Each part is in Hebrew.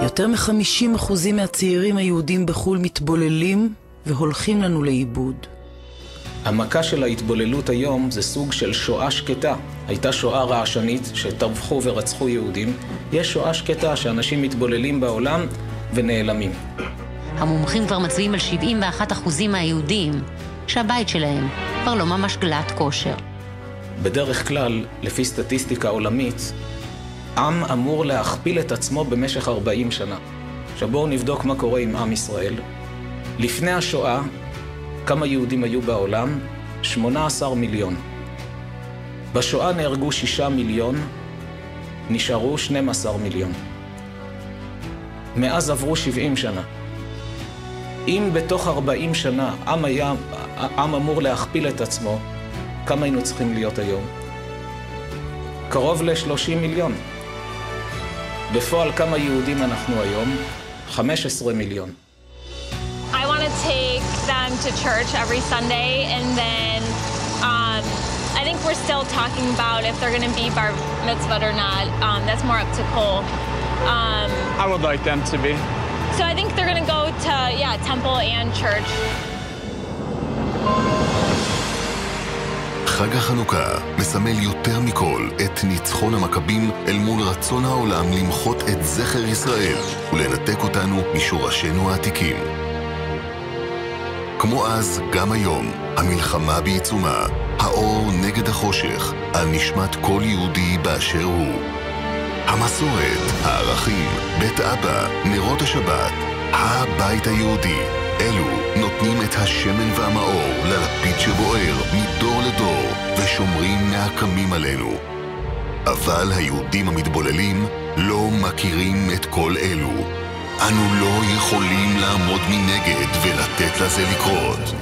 יותר מ-50% מהצעירים היהודים בחול מתבוללים והולכים לנו לאיבוד. המכה של ההתבוללות היום זה סוג של שואה שקטה. הייתה שואה רעשנית שטבחו ורצחו יהודים. יש שואה שקטה שאנשים מתבוללים בעולם ונעלמים. המומחים כבר מצביעים על 71% מהיהודים שהבית שלהם כבר לא ממש גלת כושר. בדרך כלל, לפי סטטיסטיקה עולמית, עם אמור להכפיל את עצמו במשך 40 שנה. עכשיו בואו נבדוק מה קורה עם עם ישראל. לפני השואה, כמה יהודים היו בעולם? 18 מיליון. בשואה נהרגו 6 מיליון, נשארו 12 מיליון. מאז עברו 70 שנה. אם בתוך 40 שנה עם אמור להכפיל את עצמו, כמה היינו צריכים להיות היום? קרוב ל-30 מיליון. בפועל כמה יהודים אנחנו היום? 15 מיליון. I want to take them to church every Sunday, and then I think we're still talking about if they're going to be bar mitzvahed or not. That's more up to Cole. I would like them to be. So I think they're going to go to, temple and church. חג החנוכה מסמל יותר מכל את ניצחון המכבים אל מול רצון העולם למחות את זכר ישראל ולנתק אותנו משורשינו העתיקים. כמו אז, גם היום, המלחמה בעיצומה, האור נגד החושך, על נשמת כל יהודי באשר הוא. המסורת, הערכים, בית אבא, נרות השבת, הבית היהודי, אלו נותנים את השמן והמאור ללפיד שבוער מדור לדור ושומרים מהקמים עלינו. אבל היהודים המתבוללים לא מכירים את כל אלו. אנו לא יכולים לעמוד מנגד ולתת לזה לקרות.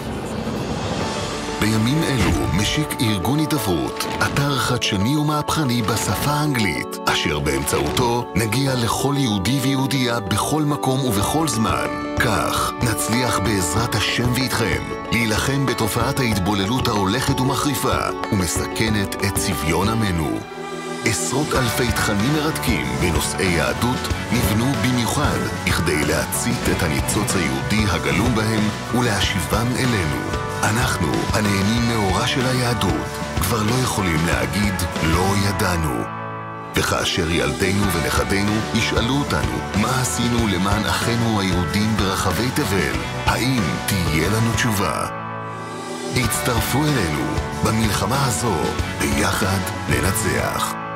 בימים אלו משיק ארגון הידברות, אתר חדשני ומהפכני בשפה האנגלית, אשר באמצעותו נגיע לכל יהודי ויהודייה בכל מקום ובכל זמן. כך נצליח בעזרת השם ואיתכם להילחם בתופעת ההתבוללות ההולכת ומחריפה ומסכנת את צביון עמנו. עשרות אלפי תכנים מרתקים בנושאי יהדות נבנו במיוחד כדי להצית את הניצוץ היהודי הגלום בהם ולהשיבם אלינו. אנחנו, הנהנים מאורה של היהדות, כבר לא יכולים להגיד לא ידענו. וכאשר ילדינו ונכדינו ישאלו אותנו מה עשינו למען אחינו היהודים ברחבי תבל, האם תהיה לנו תשובה? הצטרפו אלינו במלחמה הזו, ביחד ננצח.